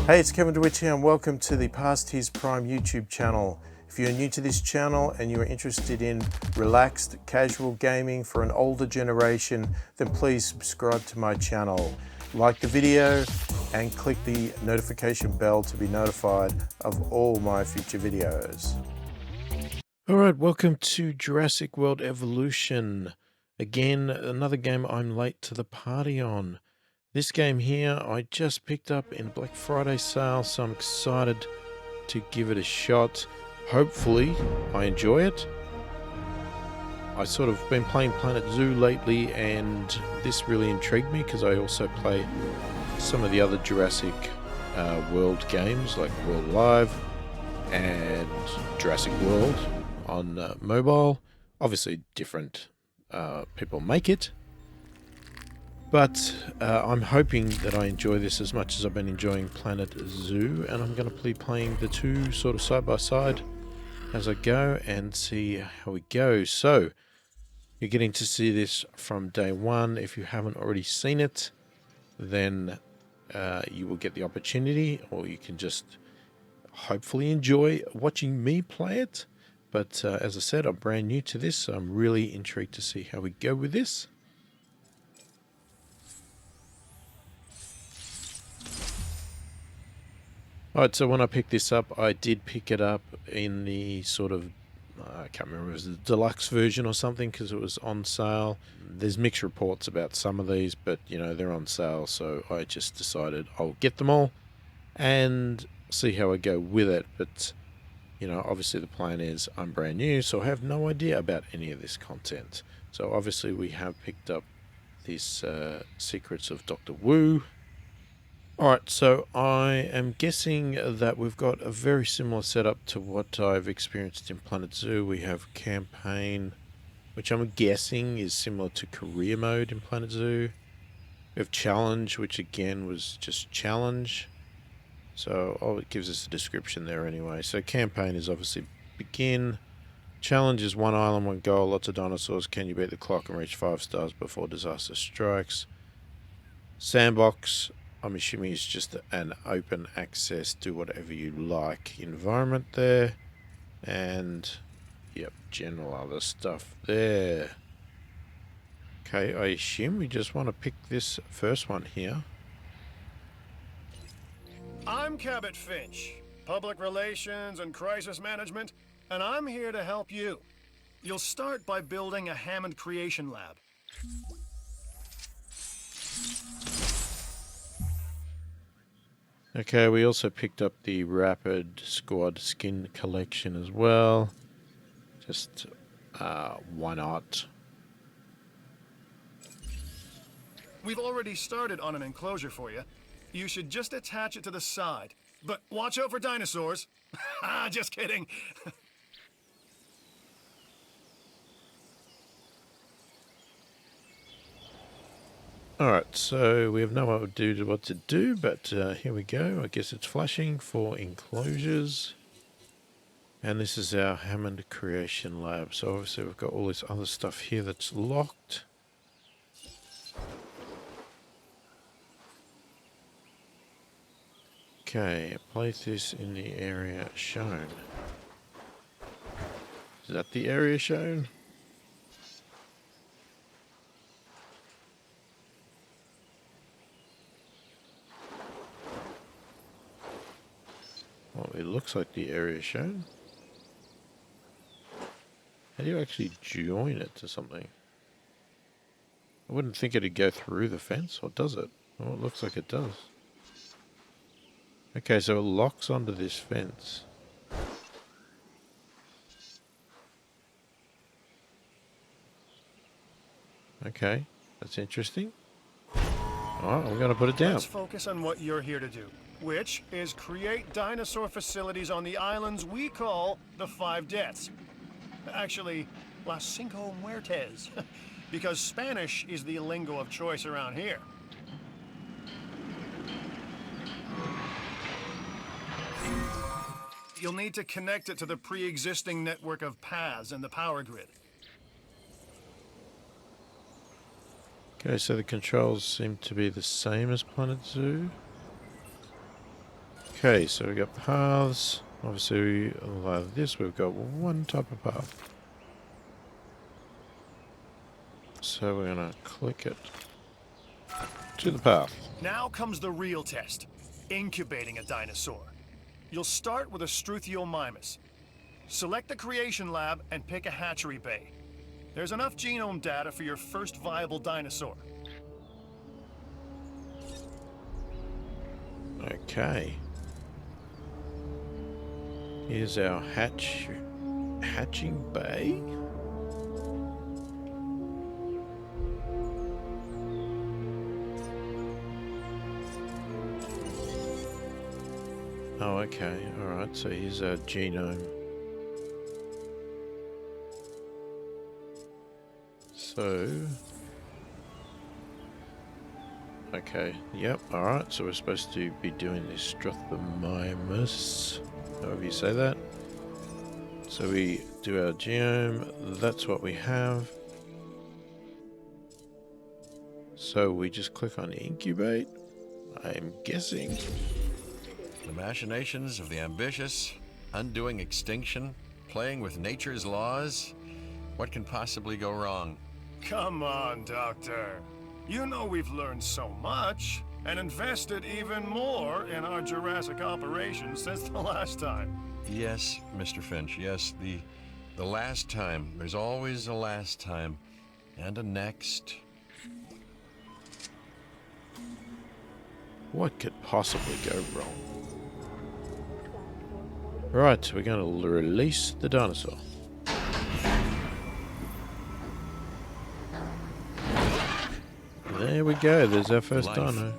Hey, it's Kevin DeWitt here and welcome to the pasthisprime YouTube channel. If you're new to this channel and you're interested in relaxed, casual gaming for an older generation, then please subscribe to my channel. Like the video and click the notification bell to be notified of all my future videos. Alright, welcome to Jurassic World Evolution. Again, another game I'm late to the party on. This game here I just picked up in Black Friday sale, so I'm excited to give it a shot. Hopefully I enjoy it. I sort of been playing Planet Zoo lately and this really intrigued me because I also play some of the other Jurassic World games like World Live and Jurassic World on mobile. Obviously different people make it. But I'm hoping that I enjoy this as much as I've been enjoying Planet Zoo, and I'm going to be playing the two sort of side by side as I go and see how we go. So, you're getting to see this from day one. If you haven't already seen it, then you will get the opportunity, or you can just hopefully enjoy watching me play it. But as I said, I'm brand new to this, so I'm really intrigued to see how we go with this. Alright, so when I picked this up, I did pick it up in the sort of, I can't remember, it was the deluxe version or something because it was on sale. There's mixed reports about some of these, but you know, they're on sale, so I just decided I'll get them all and see how I go with it. But, you know, obviously the plan is I'm brand new, so I have no idea about any of this content. So obviously we have picked up these Secrets of Dr. Wu. Alright, so I am guessing that we've got a very similar setup to what I've experienced in Planet Zoo. We have campaign, which I'm guessing is similar to career mode in Planet Zoo. We have challenge, which again was just challenge. So it gives us a description there anyway. So campaign is obviously begin. Challenge is 1 island, 1 goal, lots of dinosaurs. Can you beat the clock and reach 5 stars before disaster strikes? Sandbox, I'm assuming it's just an open access, do whatever you like environment there. And, yep, general other stuff there. Okay, I assume we just want to pick this first one here. I'm Cabot Finch, Public Relations and Crisis Management, and I'm here to help you. You'll start by building a Hammond Creation Lab. Okay, we also picked up the Rapid Squad skin collection as well. Just, why not? We've already started on an enclosure for you. You should just attach it to the side. But watch out for dinosaurs. Just kidding. Alright, so we have no idea what to do, but here we go. I guess it's flashing for enclosures. And this is our Hammond Creation Lab. So obviously we've got all this other stuff here that's locked. Okay, place this in the area shown. Is that the area shown? Well, it looks like the area shown. How do you actually join it to something? I wouldn't think it'd go through the fence, or does it? Oh, it looks like it does. Okay, so it locks onto this fence. Okay, that's interesting. Alright, I'm going to put it down. Let's focus on what you're here to do, which is create dinosaur facilities on the islands we call the 5 Deaths. Actually, Las Cinco Muertes, because Spanish is the lingo of choice around here. You'll need to connect it to the pre-existing network of paths and the power grid. Okay, so the controls seem to be the same as Planet Zoo. Okay, so we've got paths. Obviously, like this, we've got one type of path. So we're going to click it to the path. Now comes the real test, incubating a dinosaur. You'll start with a Struthiomimus. Select the creation lab and pick a hatchery bay. There's enough genome data for your first viable dinosaur. Okay. Here's our hatching bay. Oh, okay. Alright, so here's our genome. So... Okay, yep, alright, so we're supposed to be doing this Struthiomimus, however you say that. So we do our genome, that's what we have. So we just click on incubate, I'm guessing. The machinations of the ambitious, undoing extinction, playing with nature's laws. What can possibly go wrong? Come on, Doctor. You know we've learned so much, and invested even more in our Jurassic operations since the last time. Yes, Mr. Finch, yes, the last time. There's always a last time. And a next. What could possibly go wrong? Right, we're going to release the dinosaur. There we go, there's our first Life. dino.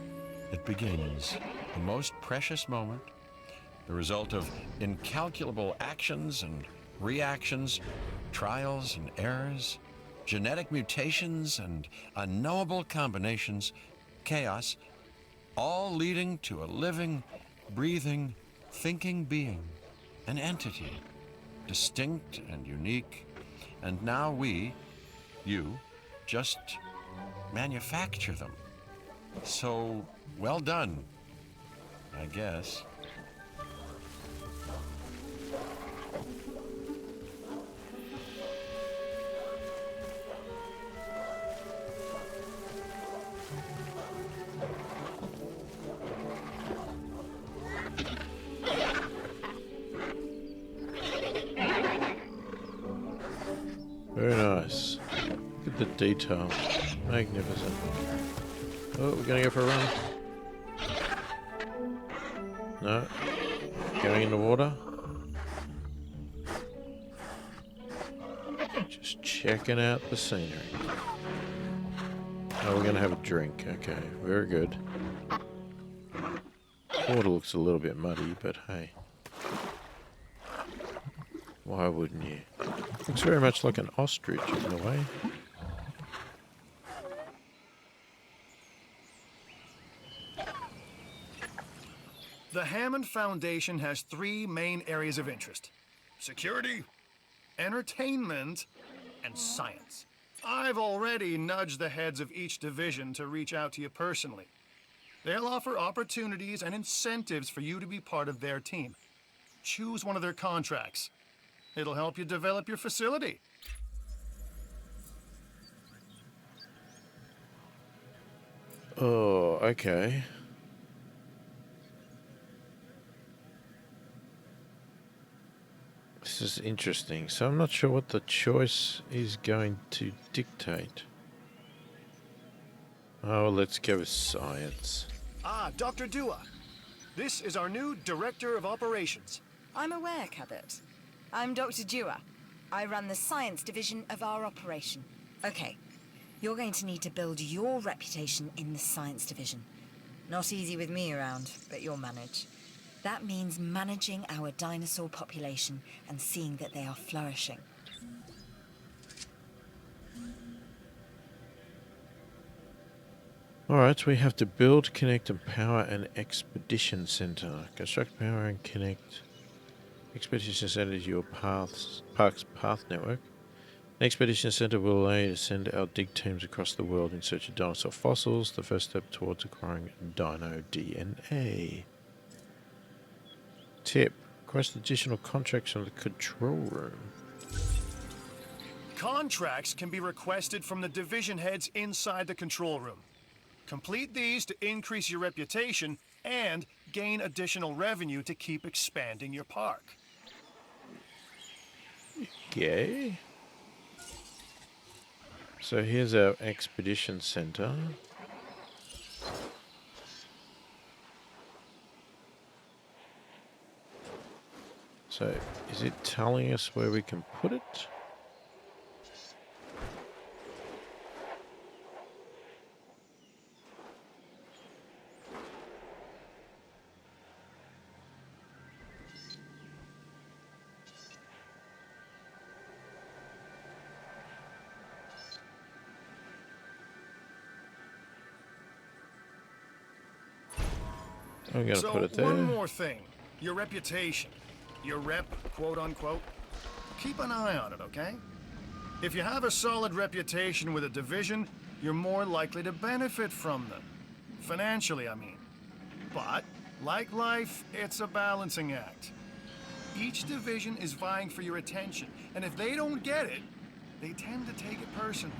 It begins. The most precious moment. The result of incalculable actions and reactions, trials and errors, genetic mutations and unknowable combinations, chaos, all leading to a living, breathing, thinking being, an entity, distinct and unique, and now we, you, just manufacture them. So, well done, I guess. Very nice. Look at the detail. Magnificent. Oh, we're gonna go for a run. No. Going in the water. Just checking out the scenery. Oh, we're gonna have a drink. Okay, very good. Water looks a little bit muddy, but hey. Why wouldn't you? Looks very much like an ostrich in a way. The Hammond Foundation has 3 main areas of interest: security, entertainment, and science. I've already nudged the heads of each division to reach out to you personally. They'll offer opportunities and incentives for you to be part of their team. Choose one of their contracts. It'll help you develop your facility. Oh, okay. This is interesting. So I'm not sure what the choice is going to dictate. Oh, let's go with science. Ah, Dr. Dua. This is our new Director of Operations. I'm aware, Cabot. I'm Dr. Dua. I run the science division of our operation. Okay, you're going to need to build your reputation in the science division. Not easy with me around, but you'll manage. That means managing our dinosaur population and seeing that they are flourishing. Alright, we have to build, connect, and power an expedition center. Construct, power, and connect expedition center to your park's path network. An expedition center will allow you to send our dig teams across the world in search of dinosaur fossils, the first step towards acquiring dino DNA. tip. Request additional contracts from the control room. Contracts can be requested from the division heads inside the control room. Complete these to increase your reputation and gain additional revenue to keep expanding your park. Okay. So here's our expedition center. So is it telling us where we can put it? I'm gonna put it there. One more thing. Your reputation. Your rep, quote unquote. Keep an eye on it, okay? If you have a solid reputation with a division, you're more likely to benefit from them. Financially, I mean. But, like life, it's a balancing act. Each division is vying for your attention, and if they don't get it, they tend to take it personally.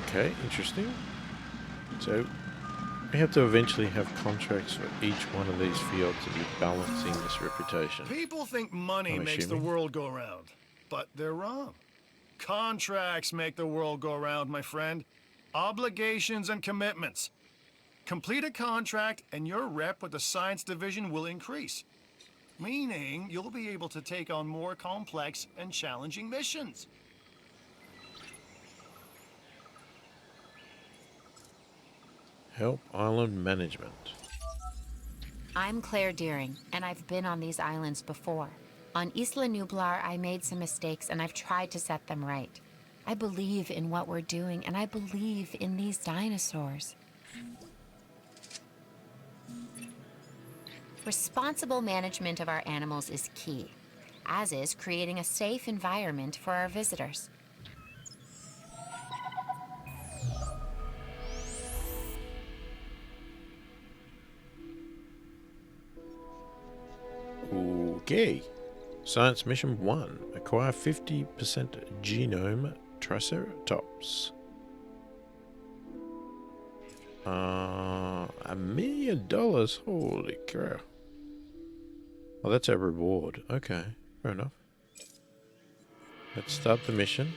Okay, interesting. So we have to eventually have contracts for each one of these fields to be balancing this reputation. People think money makes the world go round, but they're wrong. Contracts make the world go round, my friend. Obligations and commitments. Complete a contract and your rep with the science division will increase. Meaning you'll be able to take on more complex and challenging missions. Help island management. I'm Claire Deering, and I've been on these islands before. On Isla Nublar, I made some mistakes, and I've tried to set them right. I believe in what we're doing, and I believe in these dinosaurs. Responsible management of our animals is key, as is creating a safe environment for our visitors. Okay. Science Mission 1. Acquire 50% genome Triceratops. $1 million? Holy crap. Oh, that's our reward. Okay, fair enough. Let's start the mission.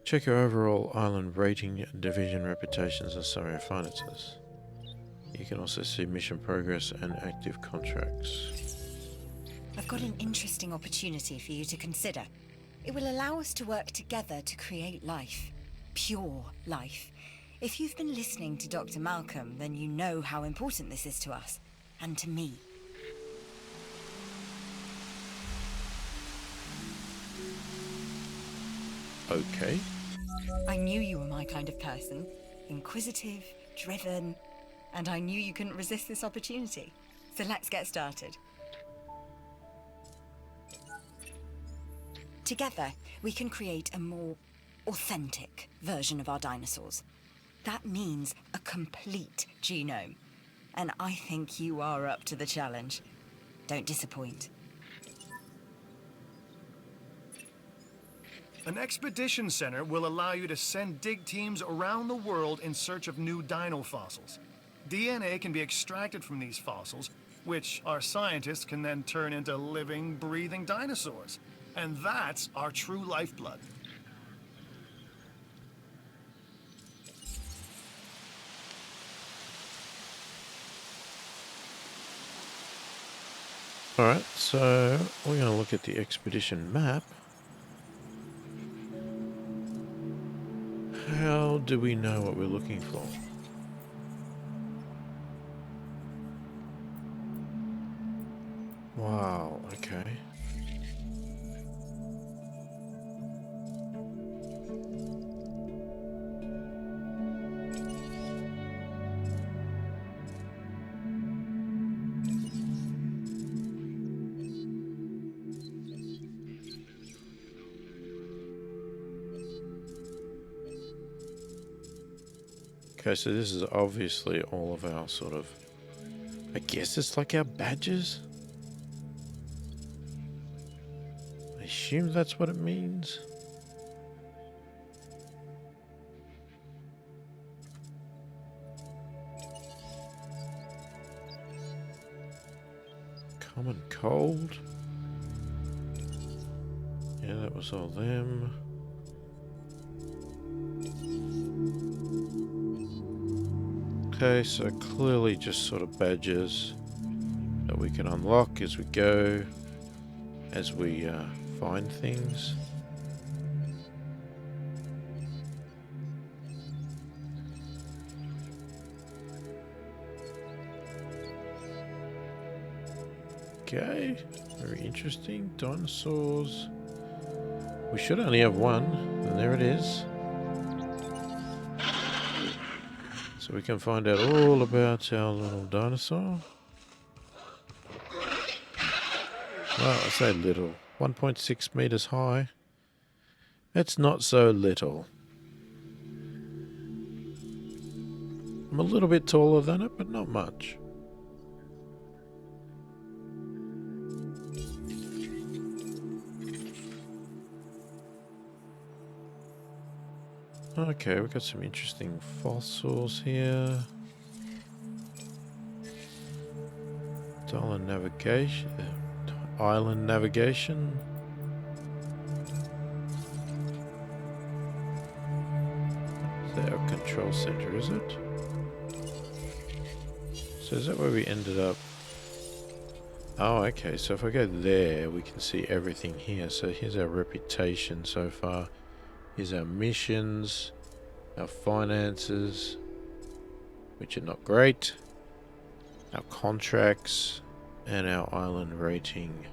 Check your overall island rating, division reputations, and summary of finances. You can also see mission progress and active contracts. I've got an interesting opportunity for you to consider. It will allow us to work together to create life. Pure life. If you've been listening to Dr. Malcolm, then you know how important this is to us. And to me. Okay. I knew you were my kind of person. Inquisitive, driven, and I knew you couldn't resist this opportunity. So let's get started. Together, we can create a more authentic version of our dinosaurs. That means a complete genome. And I think you are up to the challenge. Don't disappoint. An expedition center will allow you to send dig teams around the world in search of new dino fossils. DNA can be extracted from these fossils, which our scientists can then turn into living, breathing dinosaurs. And that's our true lifeblood. Alright, so we're going to look at the expedition map. How do we know what we're looking for? Wow, okay. Okay, so this is obviously all of our sort of... I guess it's like our badges? I assume that's what it means. Common cold. Yeah, that was all them. Okay, so clearly just sort of badges that we can unlock as we go, as we find things. Okay, very interesting. Dinosaurs. We should only have one, and there it is. So we can find out all about our little dinosaur. Well, I say little. 1.6 meters high. That's not so little. I'm a little bit taller than it, but not much. Okay, we've got some interesting fossils here. Island navigation. Island navigation. Is our control center, is it? So is that where we ended up? Oh, okay. So if I go there, we can see everything here. So here's our reputation so far. Here's our missions, our finances, which are not great, our contracts, and our island rating,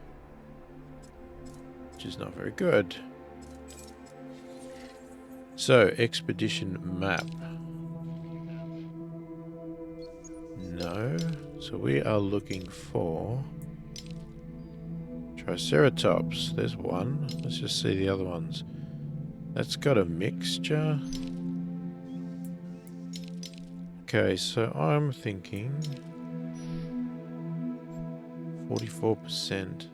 which is not very good. So, expedition map. No. So we are looking for Triceratops. There's one. Let's just see the other ones. That's got a mixture. Okay, so I'm thinking 44%.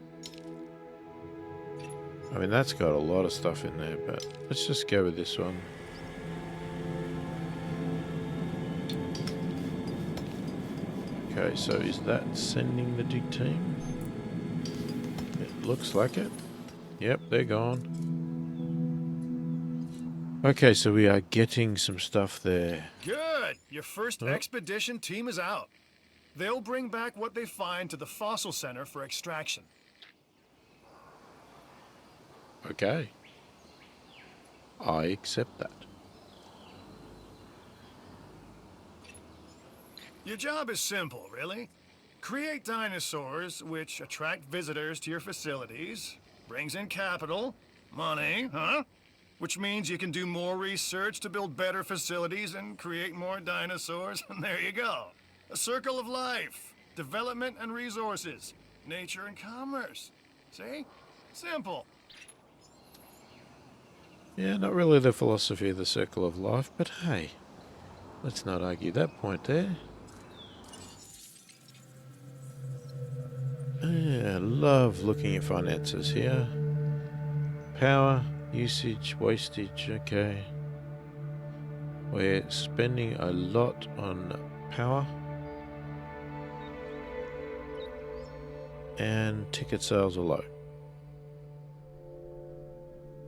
I mean, that's got a lot of stuff in there, but let's just go with this one. Okay, so is that sending the dig team? It looks like it. Yep, they're gone. Okay, so we are getting some stuff there. Good! Your first expedition team is out. They'll bring back what they find to the fossil center for extraction. Okay. I accept that. Your job is simple, really. Create dinosaurs which attract visitors to your facilities, brings in capital, money, which means you can do more research to build better facilities and create more dinosaurs, and there you go. A circle of life, development and resources, nature and commerce. See? Simple. Yeah, not really the philosophy of the circle of life, but hey, let's not argue that point there. Yeah, love looking at finances here. Power, usage, wastage, okay. We're spending a lot on power. And ticket sales are low.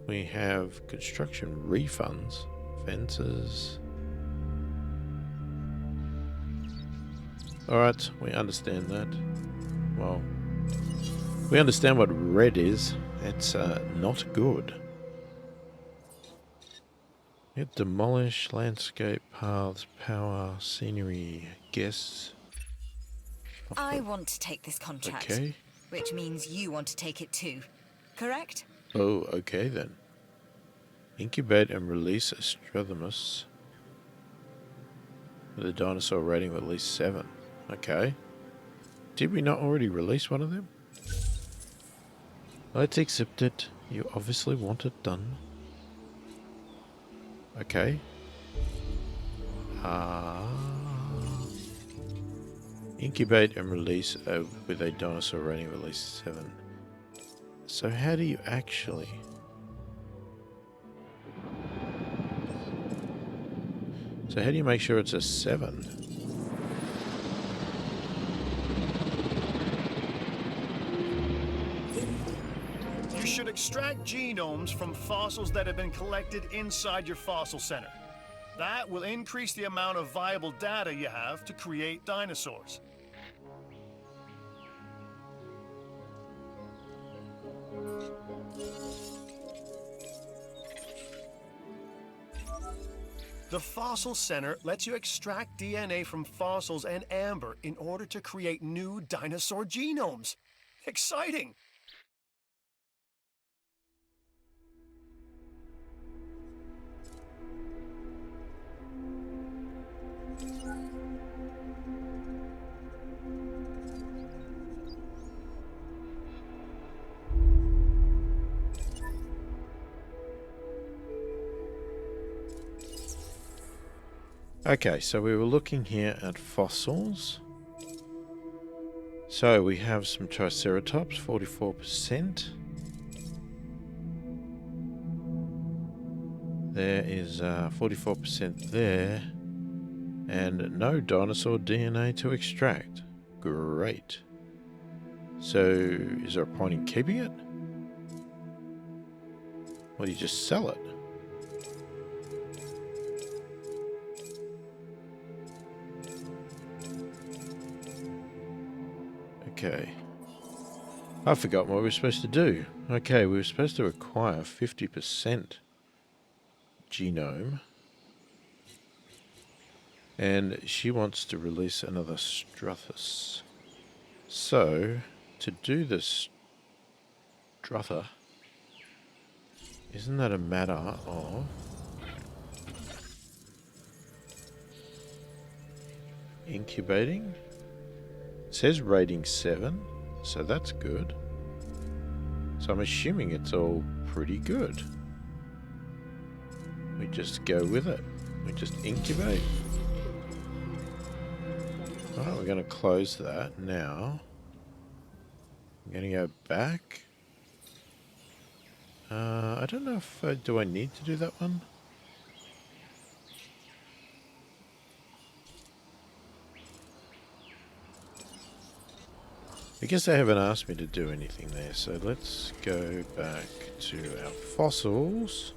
We have construction refunds, fences. Alright, we understand that. Well, we understand what red is. It's not good. Yet demolish, landscape, paths, power, scenery, guests. I want to take this contract. Okay. Which means you want to take it too. Correct? Oh, okay then. Incubate and release Astrothamus with a dinosaur rating of at least 7. Okay. Did we not already release one of them? Let's accept it. You obviously want it done. Okay. Incubate and release with a dinosaur rating release 7. So how do you actually... So how do you make sure it's a 7? You should extract genomes from fossils that have been collected inside your fossil center. That will increase the amount of viable data you have to create dinosaurs. The Fossil Center lets you extract DNA from fossils and amber in order to create new dinosaur genomes. Exciting! Okay, so we were looking here at fossils. So we have some Triceratops, 44%. There is 44% there. And no dinosaur DNA to extract. Great. So, is there a point in keeping it? Or do you just sell it? Okay. I forgot what we were supposed to do. Okay, we were supposed to acquire 50% genome. And she wants to release another Struthus. So, to do this Struther, isn't that a matter of incubating? It says rating 7, so that's good. So I'm assuming it's all pretty good. We just go with it. We just incubate. Alright, we're going to close that now. I'm going to go back. I don't know if... do I need to do that one? I guess they haven't asked me to do anything there, so let's go back to our fossils.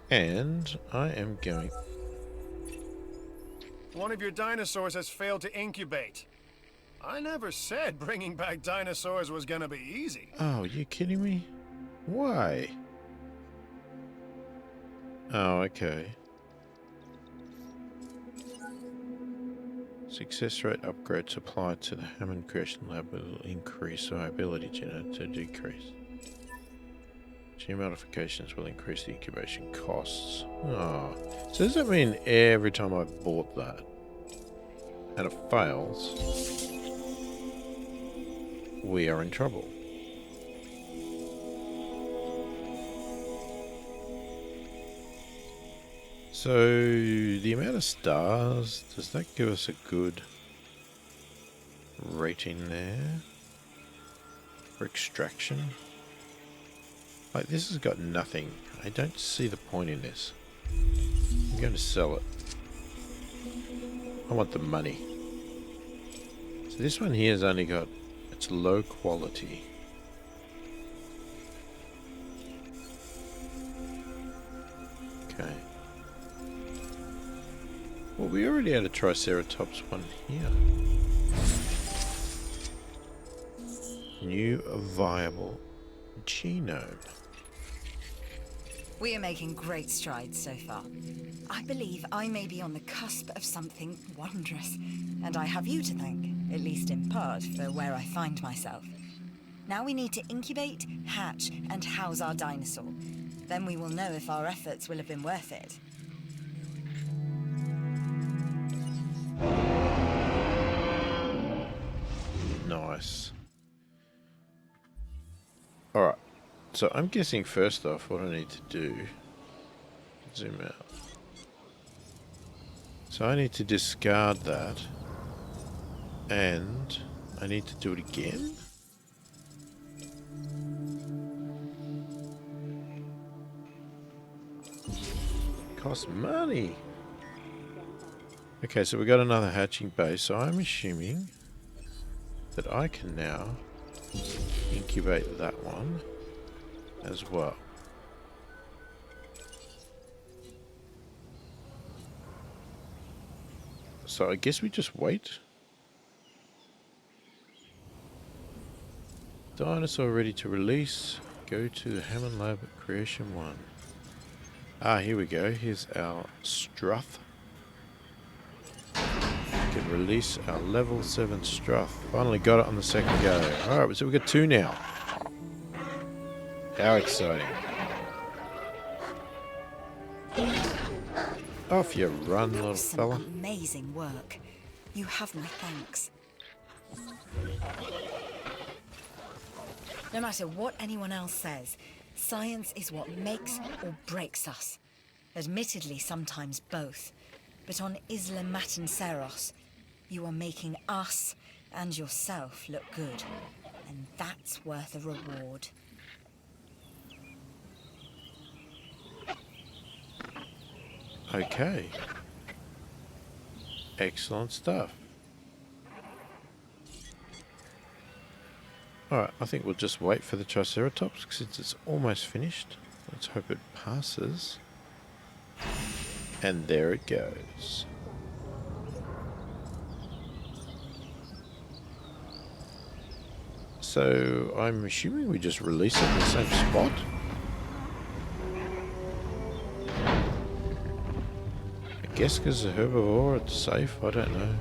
And I am going... One of your dinosaurs has failed to incubate. I never said bringing back dinosaurs was gonna be easy. Oh, you kidding me? Why? Oh, okay. Success rate upgrades applied to the Hammond Creation Lab will increase our ability to decrease. Gene modifications will increase the incubation costs. Oh. So does that mean every time I bought that and it fails, we are in trouble? So the amount of stars, does that give us a good rating there for extraction? Like, this has got nothing. I don't see the point in this. I'm going to sell it. I want the money. So this one here has only got, it's low quality. Okay. Well, we already had a Triceratops one here. New viable genome. We are making great strides so far. I believe I may be on the cusp of something wondrous, and I have you to thank, at least in part, for where I find myself. Now we need to incubate, hatch, and house our dinosaur. Then we will know if our efforts will have been worth it. Nice. Alright. So I'm guessing first off what I need to do, zoom out, So I need to discard that. And I need to do it again? Costs money. Okay, so we got another hatching base. So I'm assuming that I can now incubate that one as well. So I guess we just wait. Dinosaur ready to release. Go to the Hammond Lab Creation 1. Ah, here we go. Here's our Struth. We can release our level 7 Struth. Finally got it on the second go. Alright, so we've got 2 now. How exciting. Off you run, little fella. Amazing work. You have my thanks. No matter what anyone else says, science is what makes or breaks us. Admittedly, sometimes both. But on Isla Matanceros, you are making us and yourself look good. And that's worth a reward. Okay. Excellent stuff. Alright, I think we'll just wait for the Triceratops since it's almost finished. Let's hope it passes. And there it goes. So I'm assuming we just release it in the same spot. I guess because the herbivore, it's safe, I don't know.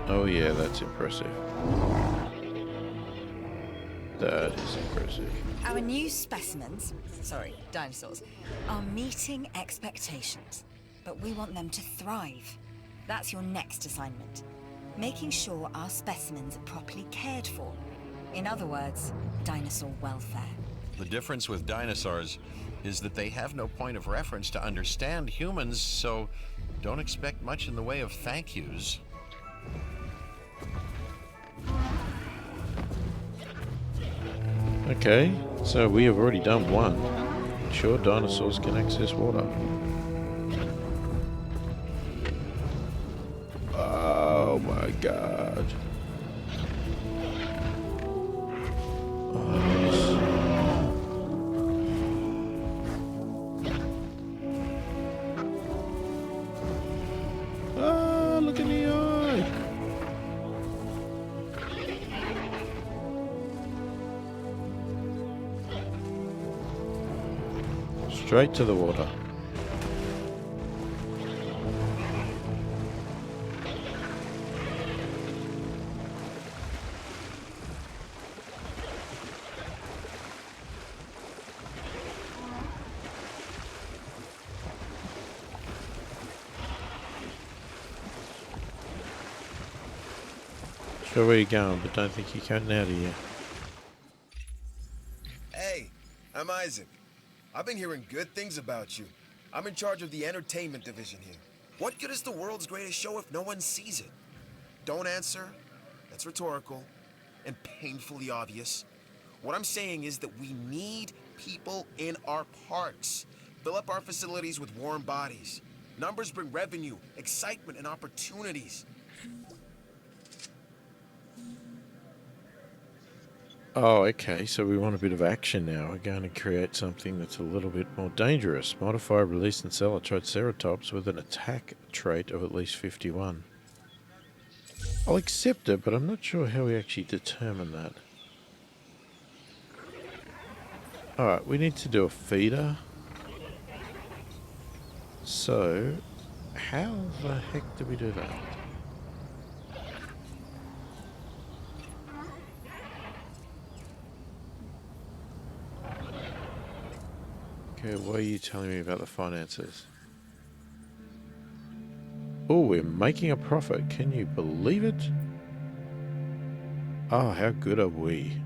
Oh yeah, that's impressive. That is impressive. Our new specimens, sorry, dinosaurs, are meeting expectations. But we want them to thrive. That's your next assignment. Making sure our specimens are properly cared for. In other words, dinosaur welfare. The difference with dinosaurs is that they have no point of reference to understand humans, so don't expect much in the way of thank yous. Okay, so we have already done one. Sure, dinosaurs can access water. Oh my god. Ah, look in the eye. Straight to the water. Sure where you're going, but don't think you're cutting out of here. Hey, I'm Isaac. I've been hearing good things about you. I'm in charge of the entertainment division here. What good is the world's greatest show if no one sees it? Don't answer. That's rhetorical and painfully obvious. What I'm saying is that we need people in our parks. Fill up our facilities with warm bodies. Numbers bring revenue, excitement, and opportunities. Oh, okay, so we want a bit of action now. We're going to create something that's a little bit more dangerous. Modify, release, and sell a Triceratops with an attack trait of at least 51. I'll accept it, but I'm not sure how we actually determine that. Alright, we need to do a feeder. So, how the heck do we do that? Okay, what are you telling me about the finances? Oh, we're making a profit. Can you believe it? Oh, how good are we?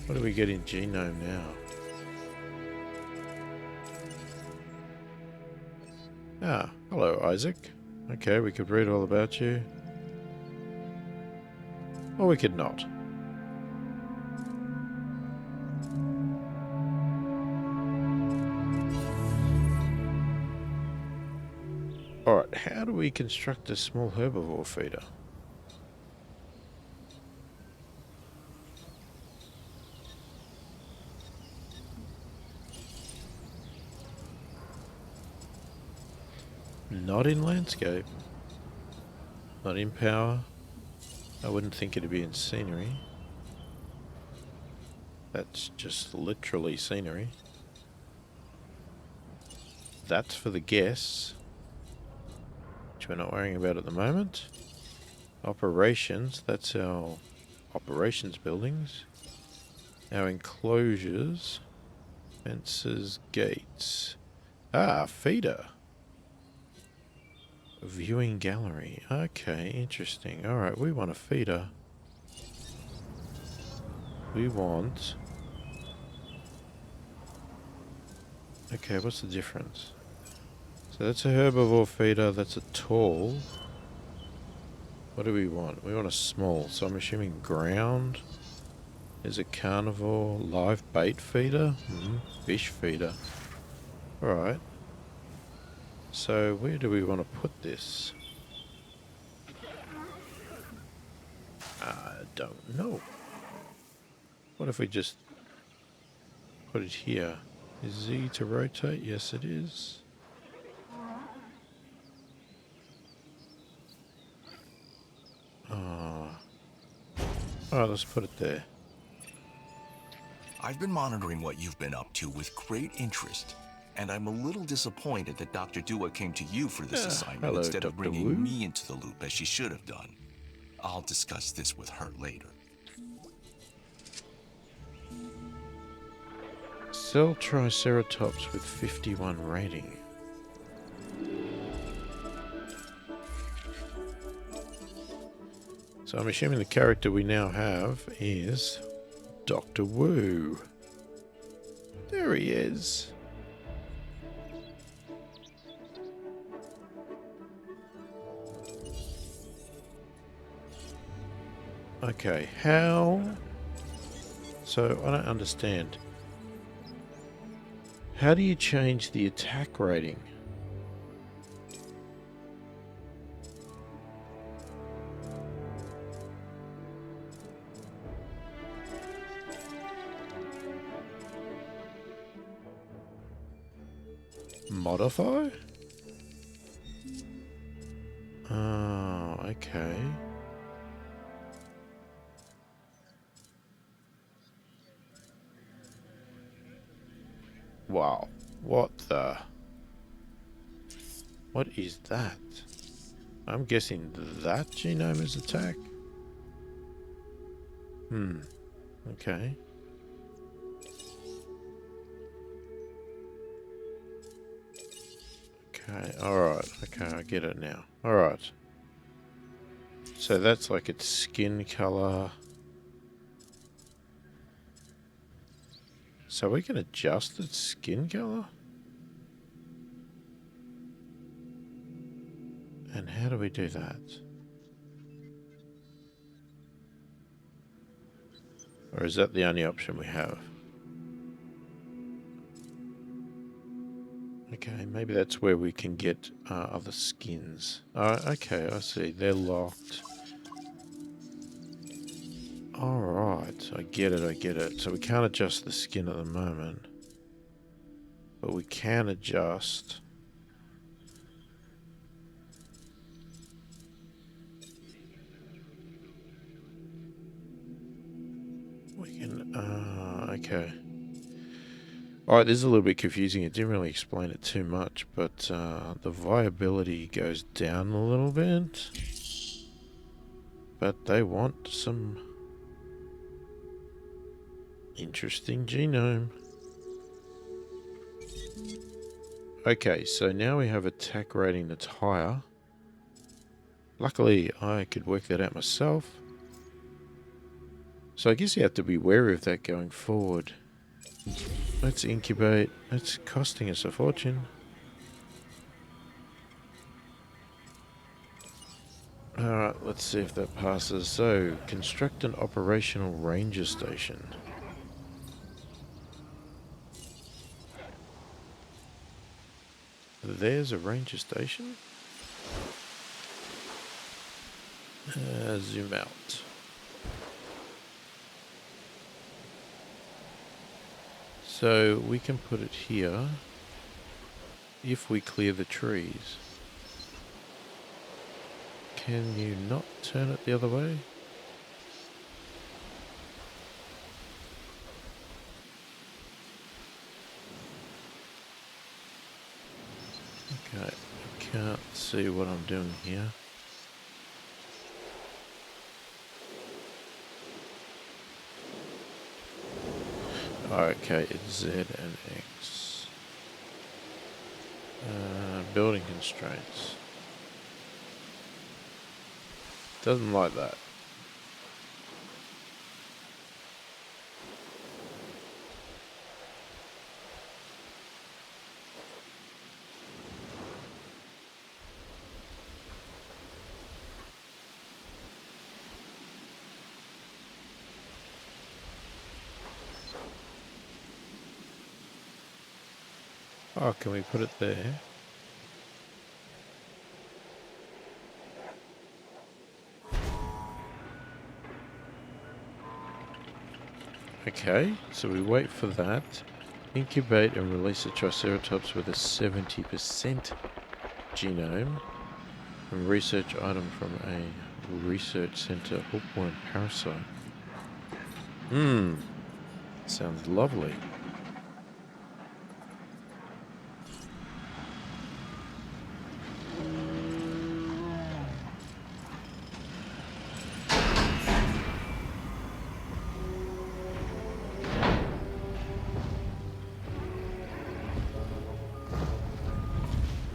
What do we get in genome now? Ah, hello Isaac. Okay, we could read all about you. Or we could not. Alright, how do we construct a small herbivore feeder? Not in landscape. Not in power. I wouldn't think it'd be in scenery. That's just literally scenery. That's for the guests, which we're not worrying about at the moment. Operations, that's our operations buildings. Our enclosures, fences, gates. Ah, feeder. Viewing gallery. Okay, interesting. Alright, we want a feeder. We want... Okay, what's the difference? So that's a herbivore feeder, that's a tall. What do we want? We want a small, so I'm assuming ground. Is a carnivore, live bait feeder? Fish feeder. Alright. So where do we want to put this? I don't know. What if we just put it here? Is Z to rotate? Yes, it is. Alright, let's put it there. I've been monitoring what you've been up to with great interest, and I'm a little disappointed that Dr. Dua came to you for this assignment hello, instead of Dr. bringing Wu. me into the loop as she should have done. I'll discuss this with her later. Cell Triceratops with 51 rating. So I'm assuming the character we now have is Dr. Wu. There he is. Okay, how? So I don't understand. How do you change the attack rating? Modify? Oh, okay. Wow. What the? What is that? I'm guessing that genome is attack? Okay. Okay, alright. Okay, I get it now. Alright. So that's like its skin color. So we can adjust its skin color? And how do we do that? Or is that the only option we have? Okay, maybe that's where we can get other skins. Okay, I see. They're locked. Alright, I get it, I get it. So we can't adjust the skin at the moment. But we can adjust... We can... okay. Alright, this is a little bit confusing. It didn't really explain it too much, but the viability goes down a little bit. But they want some interesting genome. Okay, so now we have attack rating that's higher. Luckily, I could work that out myself. So I guess you have to be wary of that going forward. Let's incubate. It's costing us a fortune. Alright, let's see if that passes. So, construct an operational ranger station. There's a ranger station. Zoom out. So we can put it here if we clear the trees. Can you not turn it the other way? Okay, I can't see what I'm doing here. Okay, it's Z and X. Building constraints. Doesn't like that. Oh, can we put it there? Okay, so we wait for that. Incubate and release a Triceratops with a 70% genome. And research item from a research center, hookworm parasite. Sounds lovely.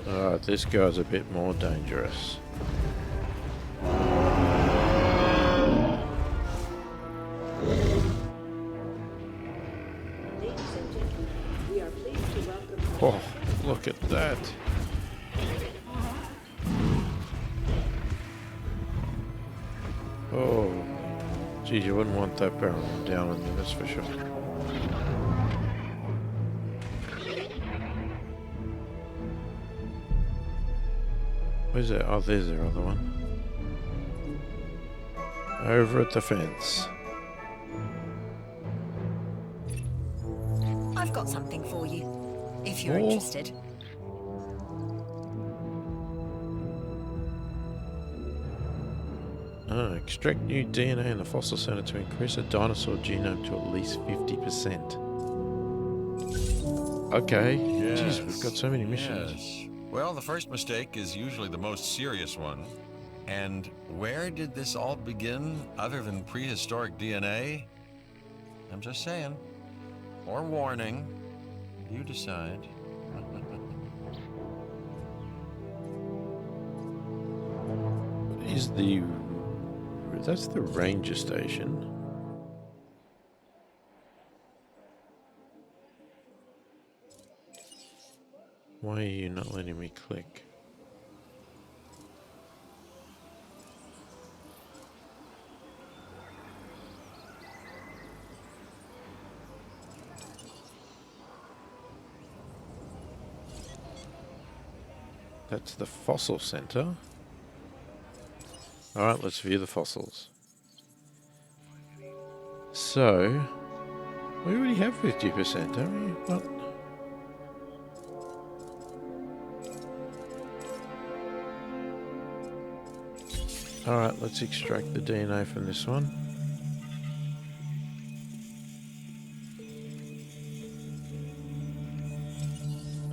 Alright, this guy's a bit more dangerous. Oh, look at that. Oh, geez, you wouldn't want that barrel down on you, that's for sure. Where's that? Oh, there's their other one. Over at the fence. I've got something for you, if you're interested. Extract new DNA in the fossil center to increase a dinosaur genome to at least 50%. Okay. Yes. Jeez, we've got so many missions. Yes. Well, the first mistake is usually the most serious one. And where did this all begin other than prehistoric DNA? I'm just saying. Or warning. You decide. Is the... That's the ranger station. Why are you not letting me click? That's the fossil center. Alright, let's view the fossils. So, we already have 50%, don't we? What? Alright, let's extract the DNA from this one.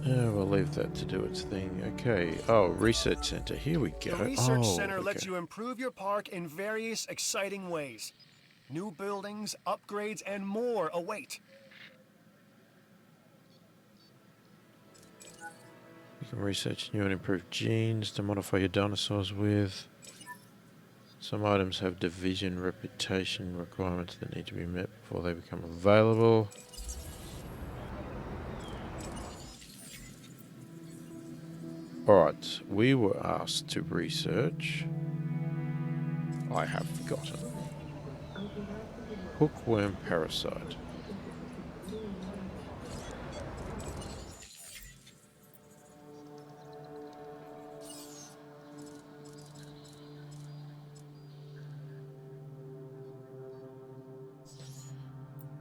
We'll leave that to do its thing. Okay. Oh, research center. Here we go. The research oh, center okay. lets you improve your park in various exciting ways. New buildings, upgrades, and more await. You can research new and improved genes to modify your dinosaurs with. Some items have division reputation requirements that need to be met before they become available. Alright, we were asked to research. I have forgotten. Hookworm parasite.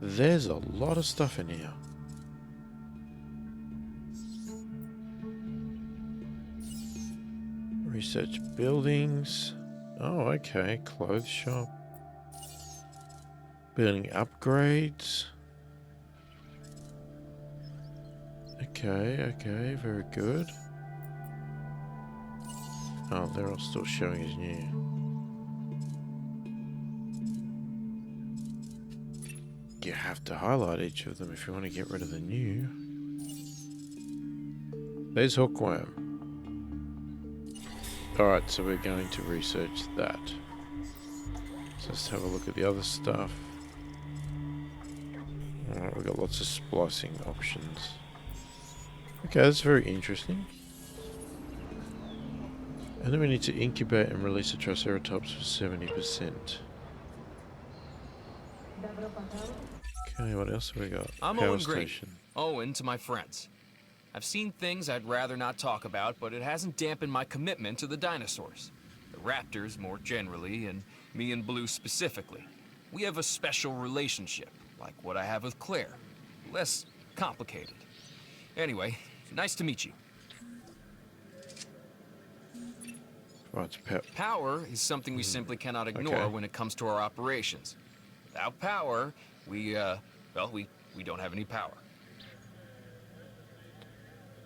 There's a lot of stuff in here. Research buildings. Oh, okay. Clothes shop. Building upgrades. Okay, okay. Very good. Oh, they're all still showing as new. You have to highlight each of them if you want to get rid of the new. There's hookworm. Alright, so we're going to research that. So let's have a look at the other stuff. Alright, we've got lots of splicing options. Okay, that's very interesting. And then we need to incubate and release a Triceratops for 70%. Okay, what else have we got? I'm Power Owen Grady. station. Owen to my friends. I've seen things I'd rather not talk about, but it hasn't dampened my commitment to the dinosaurs. The raptors more generally, and me and Blue specifically. We have a special relationship, like what I have with Claire. Less complicated. Anyway, nice to meet you. Right, Power is something we simply cannot ignore when it comes to our operations. Without power, we don't have any power.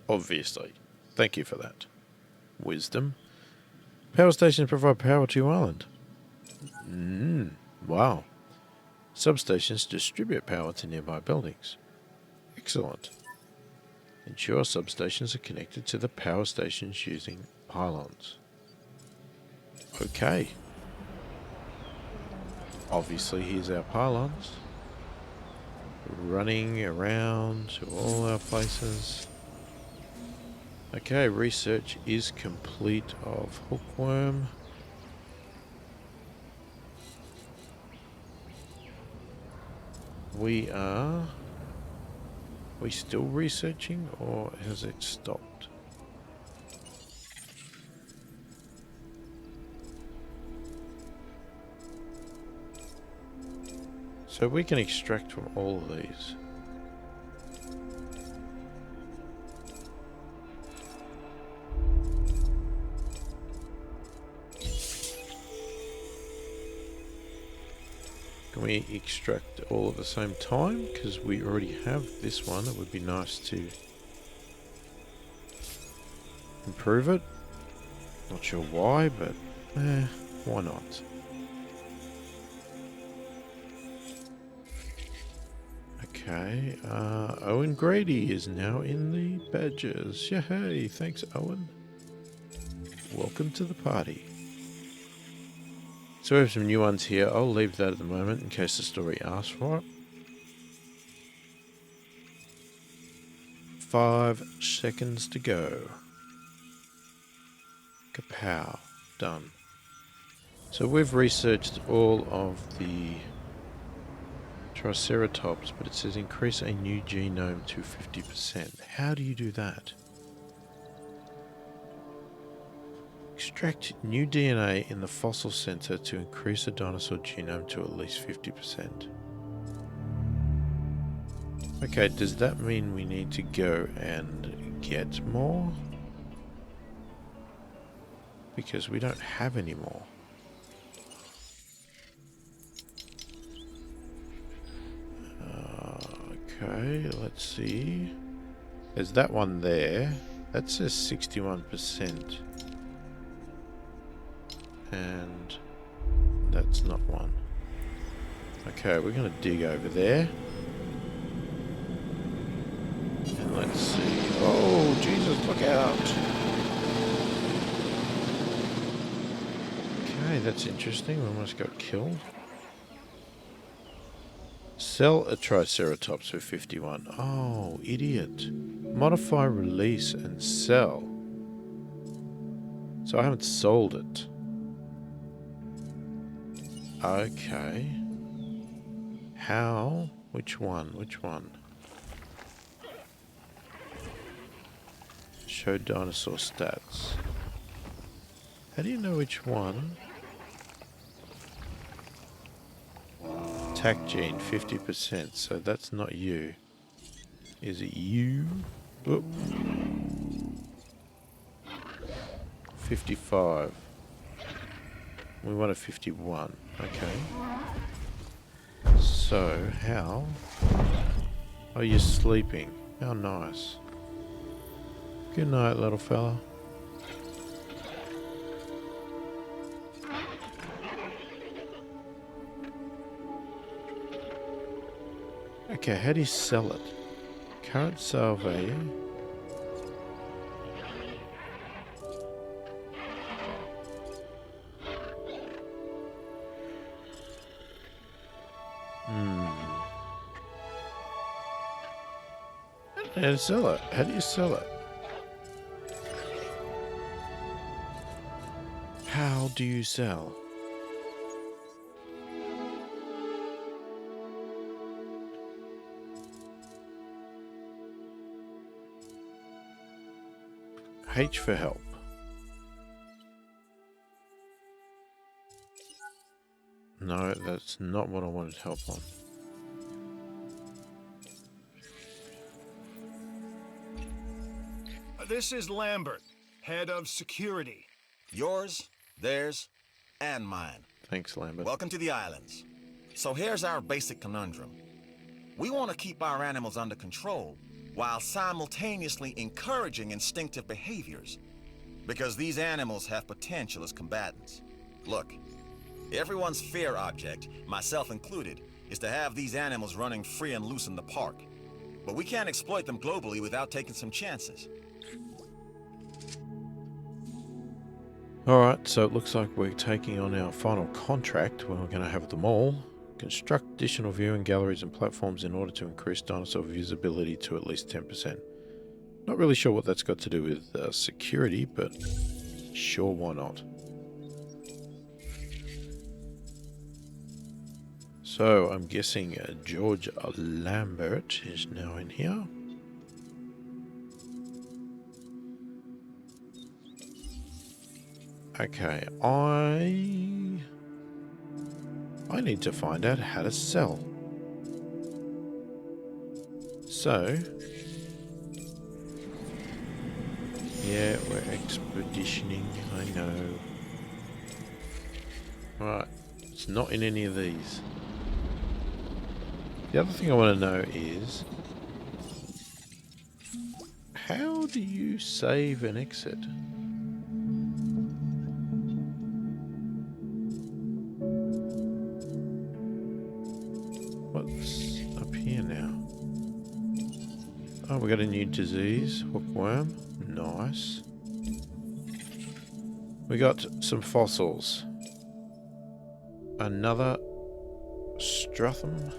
Obviously. Thank you for that. Wisdom. Power stations provide power to your island. Wow. Substations distribute power to nearby buildings. Excellent. Ensure substations are connected to the power stations using pylons. Okay. Obviously, here's our pylons. Running around to all our places. Okay, research is complete of hookworm. We still researching, or has it stopped? So we can extract from all of these. Can we extract all at the same time? Because we already have this one. It would be nice to improve it. Not sure why, but why not? Okay, Owen Grady is now in the badges. Yay, thanks Owen. Welcome to the party. So we have some new ones here. I'll leave that at the moment in case the story asks for it. 5 seconds to go. Kapow. Done. So we've researched all of the Triceratops, but it says increase a new genome to 50%. How do you do that? Extract new DNA in the fossil center to increase a dinosaur genome to at least 50%. Okay, does that mean we need to go and get more? Because we don't have any more. Okay, let's see. There's that one there. That says 61%. And that's not one. Okay, we're going to dig over there. And let's see. Oh, Jesus, look out. Okay, that's interesting. We almost got killed. Sell a Triceratops for 51. Oh, idiot. Modify, release, and sell. So I haven't sold it. Okay. How? Which one? Which one? Show dinosaur stats. How do you know which one? Attack gene 50%, so that's not you. Is it you? Oop. 55. We want a 51. Okay. So, how? Oh, you're sleeping. How nice. Good night, little fella. Okay, how do you sell it? Current sale value. How to sell it? How do you sell it? How do you sell? H for help. No, that's not what I wanted help on. This is Lambert, head of security. Yours, theirs, and mine. Thanks, Lambert. Welcome to the islands. So here's our basic conundrum. We want to keep our animals under control while simultaneously encouraging instinctive behaviors, because these animals have potential as combatants. Look, everyone's fear object, myself included, is to have these animals running free and loose in the park. But we can't exploit them globally without taking some chances. Alright, so it looks like we're taking on our final contract where we're going to have them all. Construct additional viewing galleries and platforms in order to increase dinosaur visibility to at least 10%. Not really sure what that's got to do with security, but sure, why not? So I'm guessing George Lambert is now in here. Okay, I need to find out how to sell. So, yeah, we're expeditioning, I know. Right, it's not in any of these. The other thing I want to know is, how do you save and exit? What's up here now? Oh, we got a new disease, hookworm. Nice. We got some fossils. Another Struthum.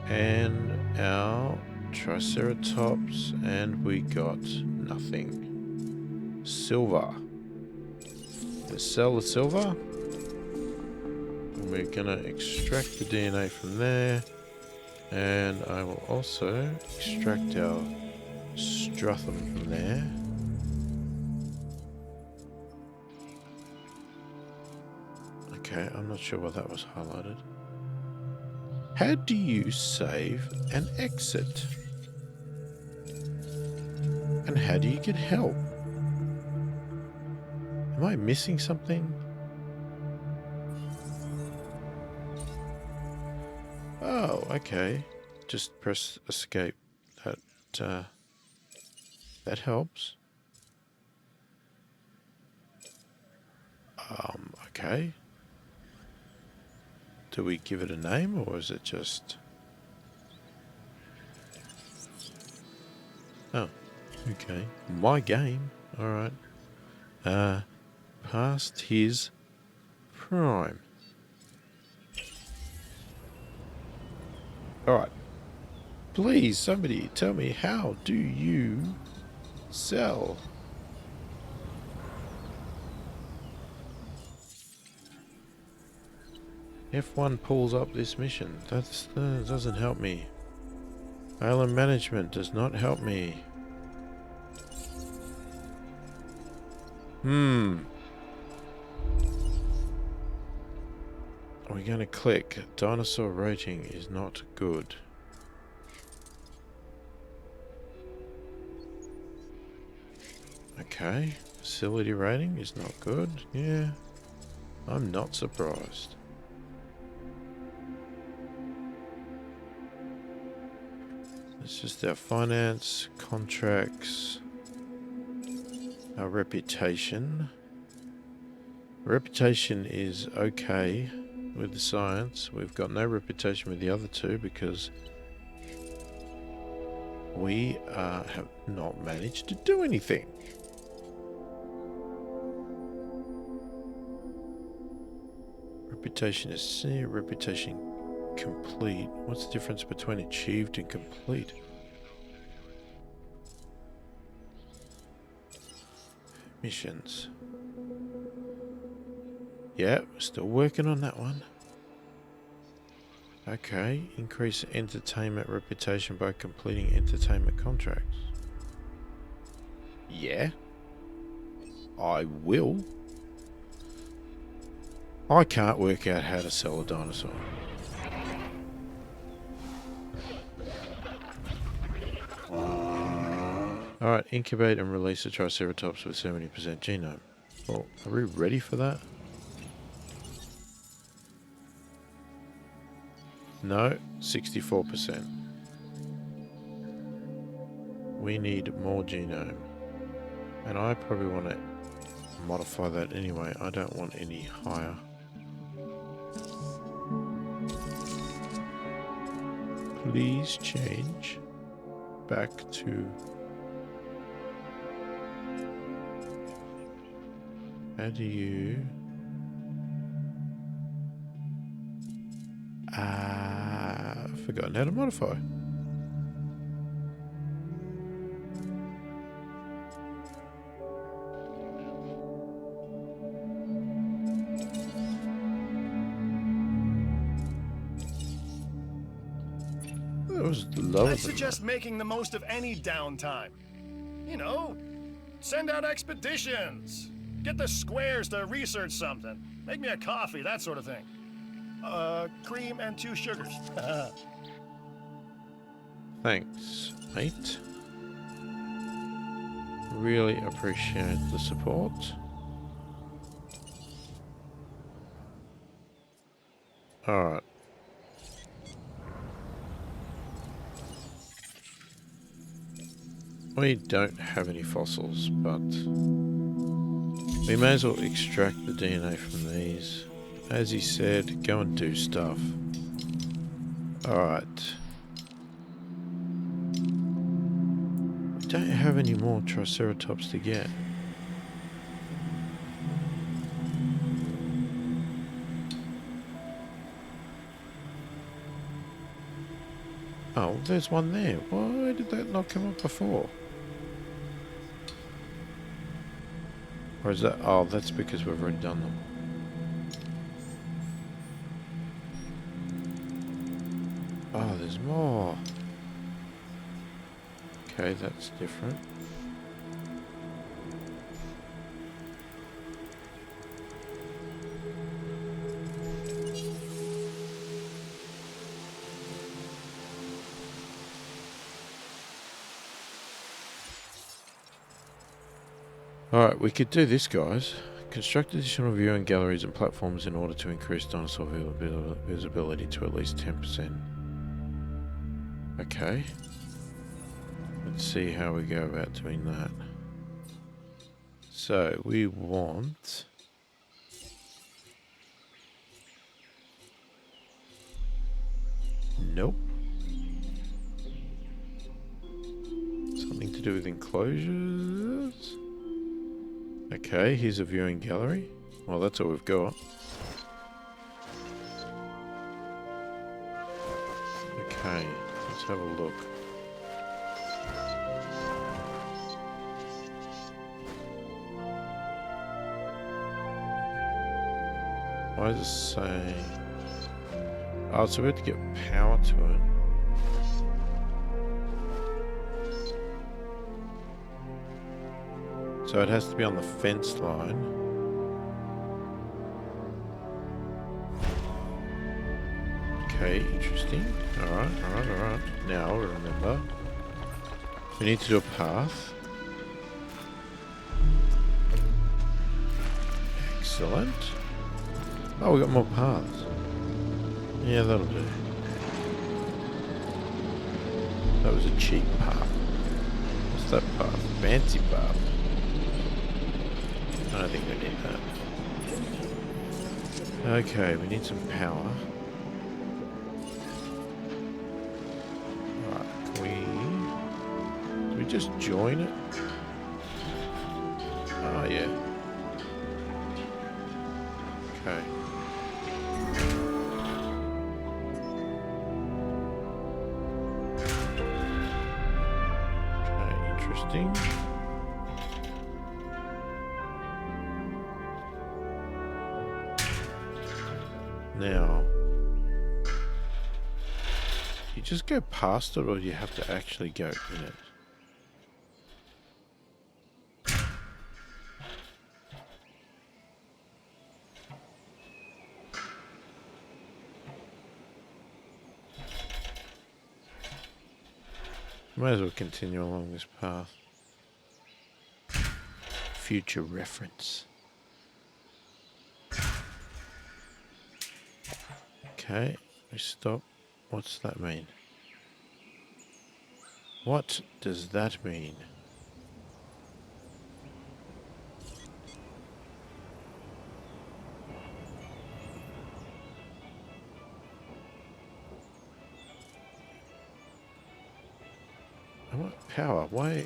And our Triceratops. And we got nothing. Silver. Let's sell the silver. We're going to extract the DNA from there, and I will also extract our Struthum from there. Okay, I'm not sure why that was highlighted. How do you save and exit? And how do you get help? Am I missing something? Oh, okay. Just press escape. That helps. Okay. Do we give it a name, or is it just... Oh, okay. My game. Alright. past his prime. Alright. Please, somebody tell me, how do you sell? F1 pulls up this mission. That doesn't help me. Island management does not help me. Are we going to click? Dinosaur rating is not good. Okay. Facility rating is not good. Yeah. I'm not surprised. It's just our finance, contracts, our reputation. Reputation is okay with the science. We've got no reputation with the other two because we have not managed to do anything. Reputation is C, reputation complete. What's the difference between achieved and complete? Missions. Yeah, still working on that one. Okay, increase entertainment reputation by completing entertainment contracts. Yeah, I will. I can't work out how to sell a dinosaur. Alright, incubate and release the Triceratops with 70% genome. Well, are we ready for that? No, 64%. We need more genome. And I probably want to modify that anyway. I don't want any higher. Please change back to... How do you... I've forgotten how to modify. That was lower I than suggest that. making the most of any downtime. You know, send out expeditions. Get the squares to research something. Make me a coffee, that sort of thing. Cream and 2 sugars. Thanks, mate. Really appreciate the support. Alright. We don't have any fossils, but we may as well extract the DNA from these. As he said, go and do stuff. Alright. We don't have any more Triceratops to get. Oh, there's one there. Why did that not come up before? Or is that... Oh, that's because we've already done them. Oh, there's more. Okay, that's different. Alright, we could do this, guys. Construct additional viewing galleries and platforms in order to increase dinosaur visibility to at least 10%. Okay. Let's see how we go about doing that. So, we want... Nope. Something to do with enclosures? Okay, here's a viewing gallery. Well, that's all we've got. Okay, let's have a look. Why does it say... Oh, so we have to get power to it. So it has to be on the fence line. Okay, interesting. Alright. Now, remember. We need to do a path. Excellent. Oh, we got more paths. Yeah, that'll do. That was a cheap path. What's that path? Fancy path. I don't think we need that. Okay, we need some power. Alright, do we just join it? Oh, yeah. Okay. Okay, interesting. Now, you just go past it, or you have to actually go in it? Might as well continue along this path. Future reference. Okay, we stop. What's that mean? What does that mean? I want power. Why?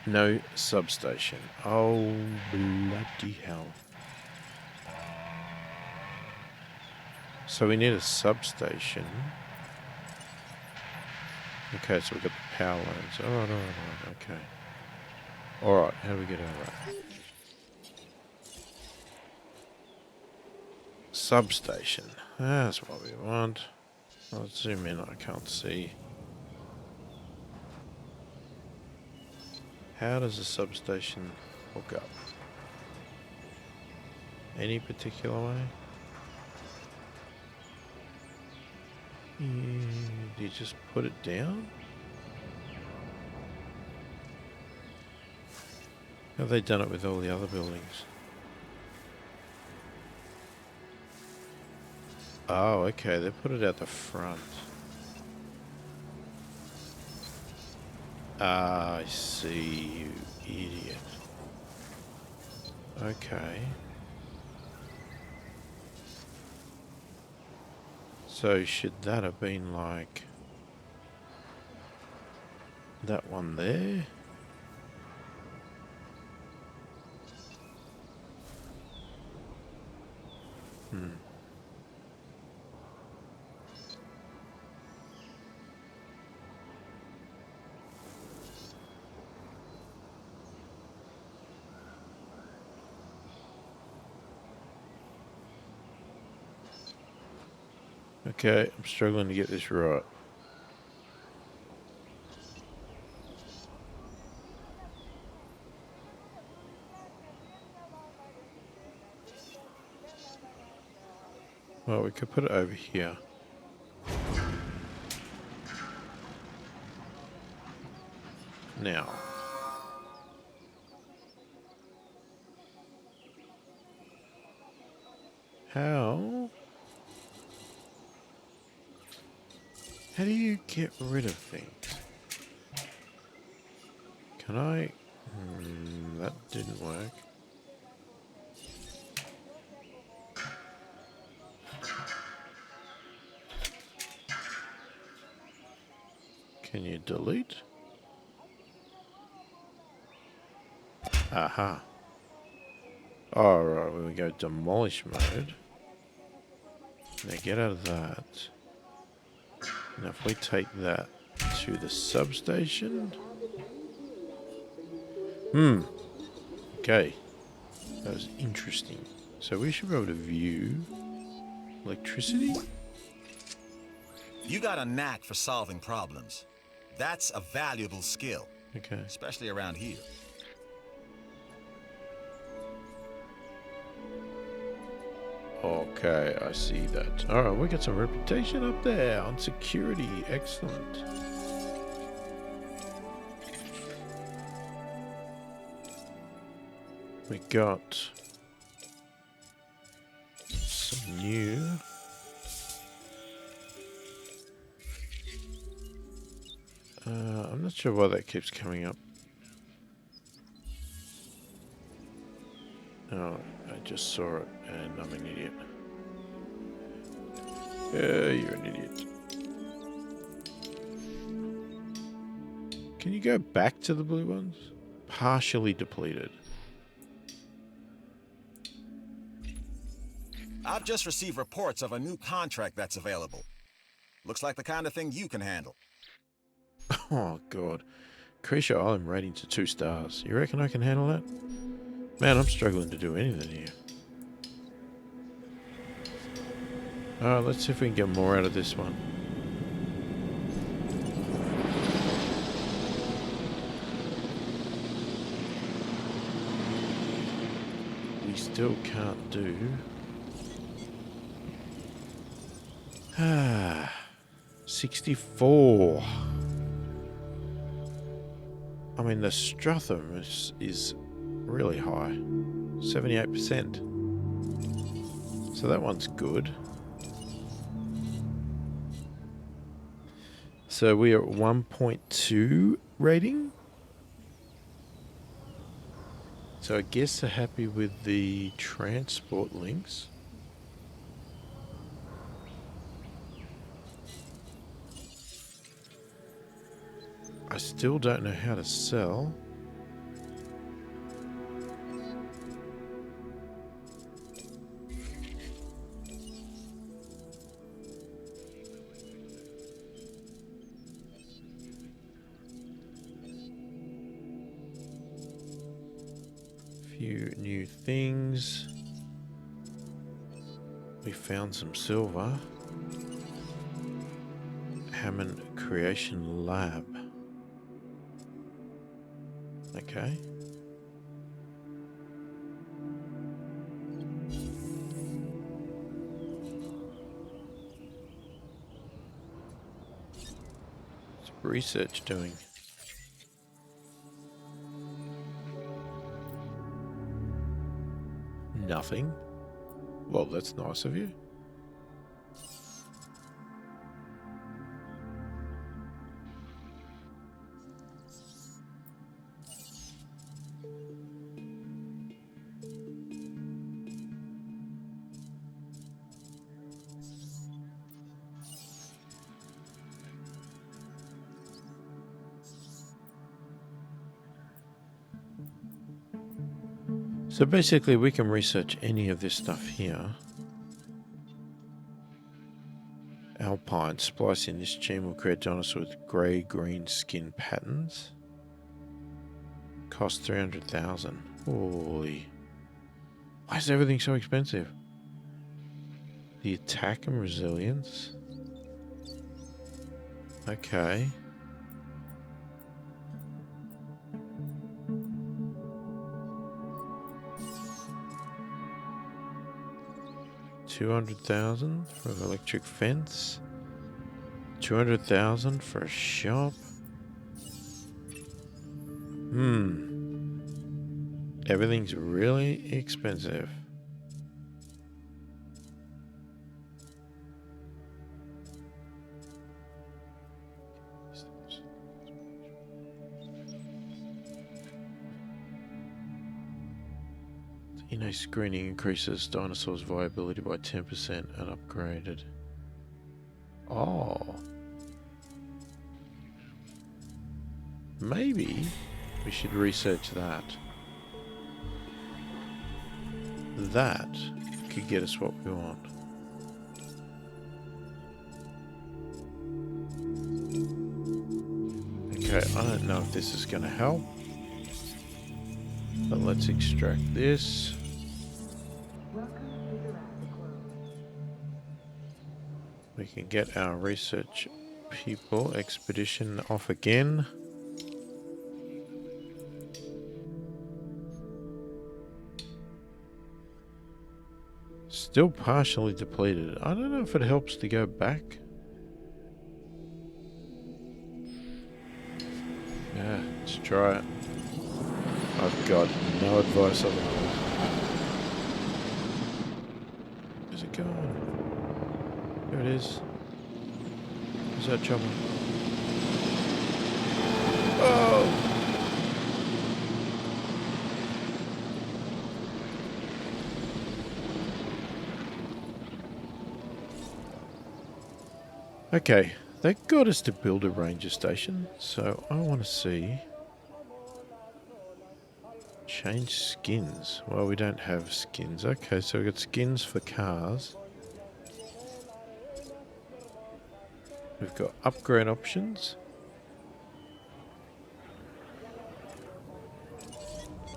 No substation. Oh, bloody hell. So we need a substation. Okay, so we've got the power lines. Alright, okay. Alright, how do we get out of that? Substation. That's what we want. I'll zoom in, I can't see. How does a substation hook up? Any particular way? Do you just put it down? How have they done it with all the other buildings? Oh, okay, they put it out the front. Ah, I see, you idiot. Okay. So should that have been like that one there? Okay, I'm struggling to get this right. Well, we could put it over here. Now. How do you get rid of things? Can I... that didn't work. Can you delete? Aha. Alright, when we go demolish mode. Now get out of that. Now if we take that to the substation. Okay. That was interesting. So we should be able to view electricity. You got a knack for solving problems. That's a valuable skill. Okay. Especially around here. Okay, I see that. Alright, we got some reputation up there on security. Excellent. We got some new. I'm not sure why that keeps coming up. Oh, I just saw it and I'm an idiot. Yeah, you're an idiot. Can you go back to the blue ones? Partially depleted. I've just received reports of a new contract that's available. Looks like the kind of thing you can handle. Oh, God. Crucial Island rating to 2 stars. You reckon I can handle that? Man, I'm struggling to do anything here. Alright, let's see if we can get more out of this one. We still can't do... 64. I mean, the Stratham is really high. 78%. So that one's good. So we are at 1.2 rating. So I guess they're happy with the transport links. I still don't know how to sell. Few new things. We found some silver. Hammond Creation Lab. Okay. What's research doing? Nothing. Well, that's nice of you. So basically we can research any of this stuff here. Alpine, splicing this gene will create dinosaurs with grey-green skin patterns. Cost 300,000. Holy. Why is everything so expensive? The attack and resilience. Okay. $200,000 for an electric fence. 200,000 for a shop. Everything's really expensive. DNA screening increases dinosaurs' viability by 10% and upgraded. Oh. maybe we should research that. That could get us what we want. Okay, I don't know if this is going to help, but let's extract this. We can get our research people expedition off again. Still partially depleted. I don't know if it helps to go back. Yeah, let's try it. I've got no advice other than that. Where's it going? There it is. Where's that chopper? Oh! Okay, they got us to build a ranger station, so I want to see... Change skins. Well, we don't have skins. Okay, so we've got skins for cars. We've got upgrade options.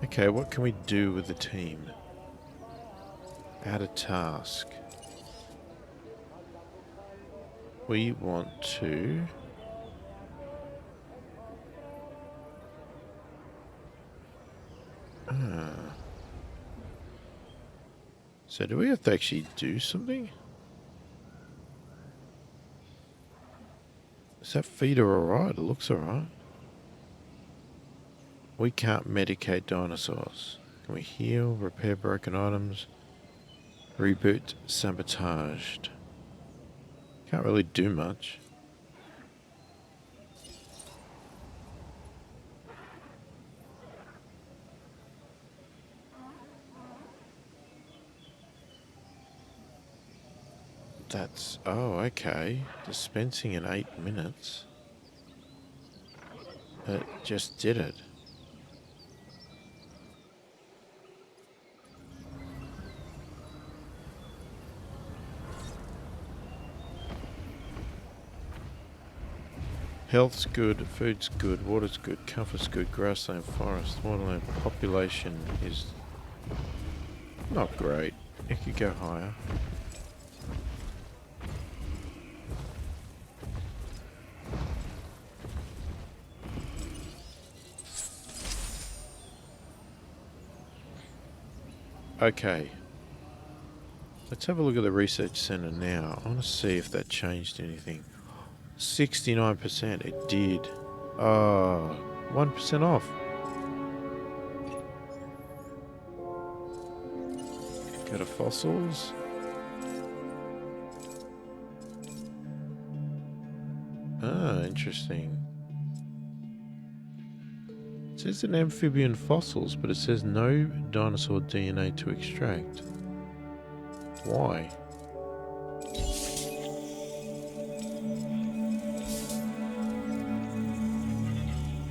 Okay, what can we do with the team? Add a task. We want to... So do we have to actually do something? Is that feeder alright? It looks alright. We can't medicate dinosaurs. Can we heal, repair broken items, reboot sabotaged? Can't really do much. That's... oh, okay. Dispensing in 8 minutes. It just did it. Health's good, food's good, water's good, comfort's good, grassland, forest, waterland, population is not great. It could go higher. Okay. Let's have a look at the research center now. I want to see if that changed anything. 69%. It did. Oh, 1% off. Go to fossils. Ah, interesting. It says an amphibian fossils, but it says no dinosaur DNA to extract. Why?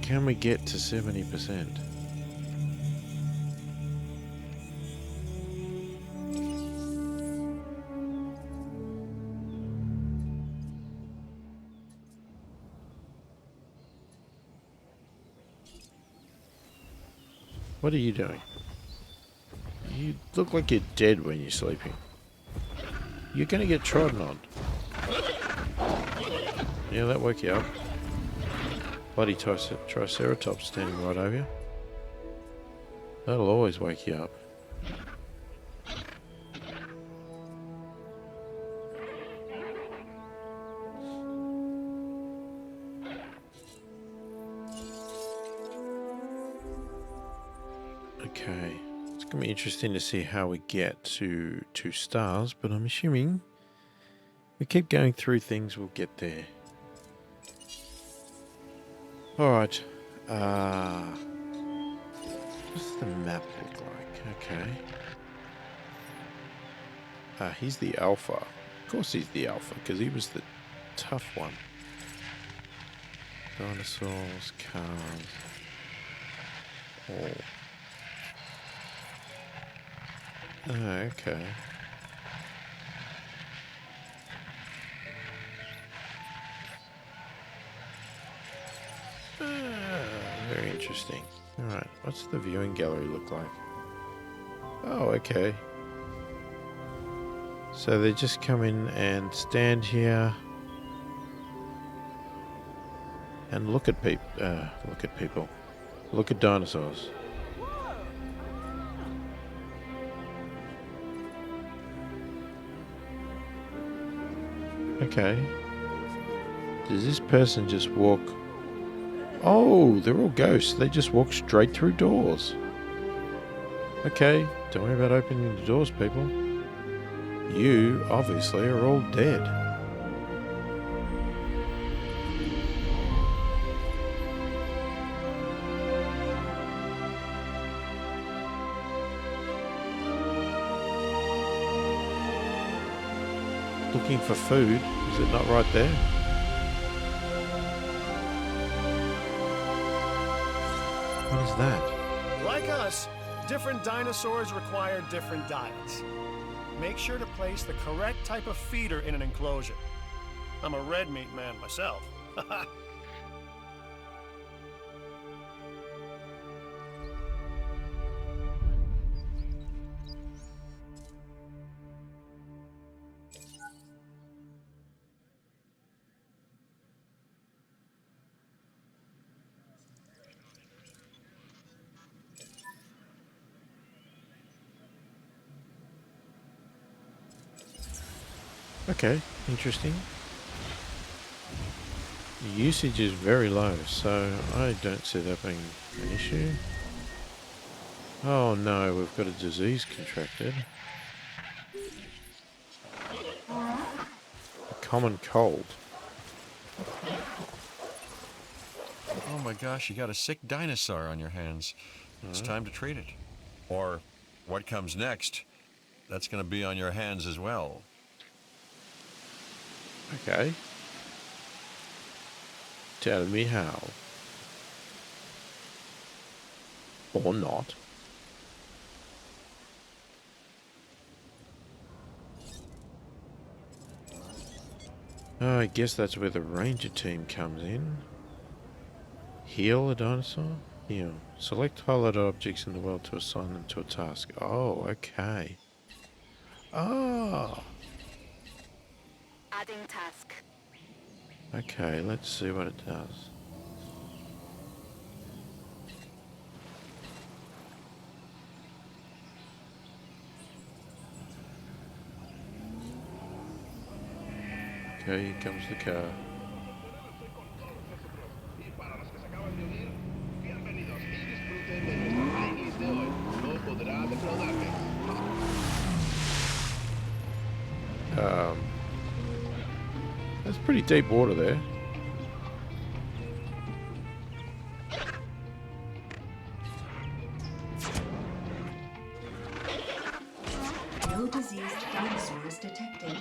Can we get to 70%? What are you doing? You look like you're dead when you're sleeping. You're gonna get trodden on. Yeah, that woke you up. Bloody Triceratops standing right over you. That'll always wake you up. Okay, it's going to be interesting to see how we get to 2 stars, but I'm assuming we keep going through things, we'll get there. Alright, what's the map look like? Okay. He's the alpha. Of course he's the alpha, because he was the tough one. Dinosaurs, cars. Oh. Oh, okay. Very interesting. Alright, what's the viewing gallery look like? Oh, okay. So they just come in and stand here and look at people. Look at dinosaurs. Okay. Does this person just walk? Oh, they're all ghosts. They just walk straight through doors. Okay, don't worry about opening the doors, people. You, obviously, are all dead. Looking for food. Is it not right there? What is that? Like us, different dinosaurs require different diets. Make sure to place the correct type of feeder in an enclosure. I'm a red meat man myself. Okay, interesting. The usage is very low, so I don't see that being an issue. Oh no, we've got a disease contracted. A common cold. Oh my gosh, you got a sick dinosaur on your hands. It's time to treat it. Or what comes next, that's going to be on your hands as well. Okay. Tell me how. Or not. Oh, I guess that's where the ranger team comes in. Heal a dinosaur? Heal. Select highlighted objects in the world to assign them to a task. Oh, okay. Oh. Adding task. Okay, let's see what it does. Okay, here comes the car. That's pretty deep water there. No diseased dinosaurs detected.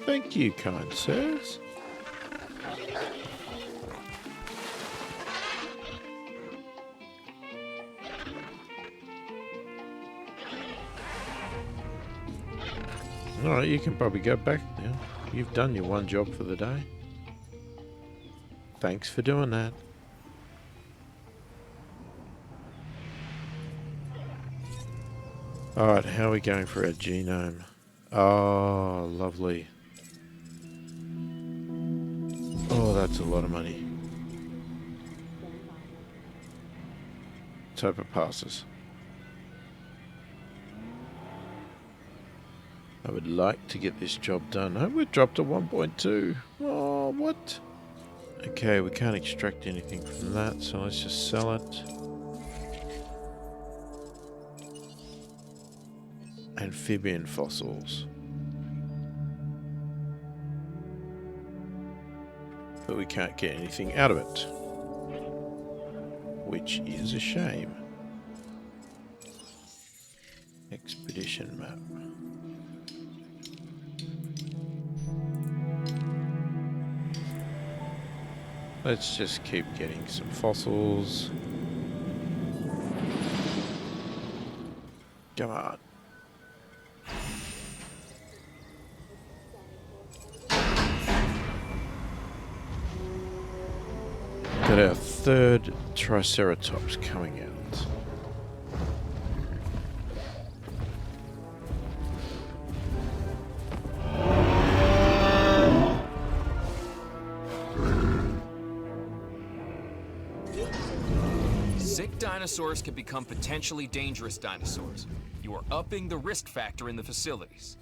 Thank you, kind sirs. Alright, you can probably go back now. You've done your one job for the day. Thanks for doing that. Alright, how are we going for our genome? Oh, lovely. Oh, that's a lot of money. Let's hope it passes. I would like to get this job done. Oh, we're dropped to 1.2. Oh, what? Okay, we can't extract anything from that, so let's just sell it. Amphibian fossils. But we can't get anything out of it. Which is a shame. Expedition map. Let's just keep getting some fossils. Come on. Got our third Triceratops coming out. Sick dinosaurs can become potentially dangerous dinosaurs. You are upping the risk factor in the facilities.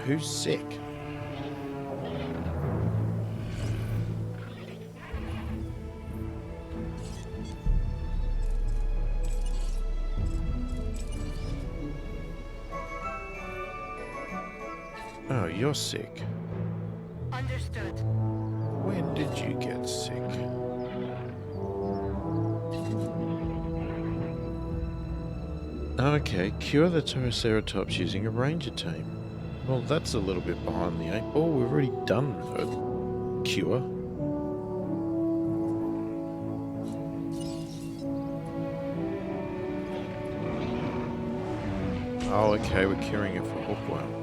Who's sick? Oh, you're sick. Understood. When did you get sick? Okay, cure the Triceratops using a ranger team. Well, that's a little bit behind the eight ball. We've already done a cure. Oh, okay, we're curing it for hookworm.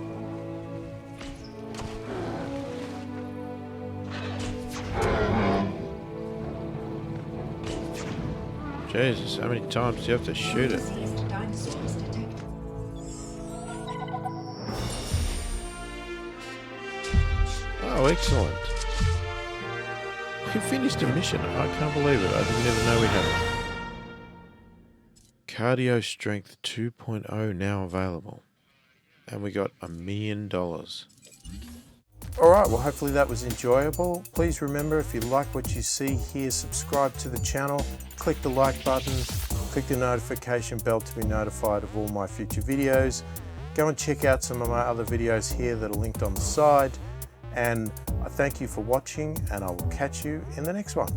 Jesus, how many times do you have to shoot it? Deceased dinosaurs detected. Oh, excellent. We finished a mission. I can't believe it. I didn't even know we had it. Cardio Strength 2.0 now available. And we got $1 million. Alright, well hopefully that was enjoyable. Please remember, if you like what you see here, subscribe to the channel, click the like button, click the notification bell to be notified of all my future videos. Go and check out some of my other videos here that are linked on the side. And I thank you for watching, and I will catch you in the next one.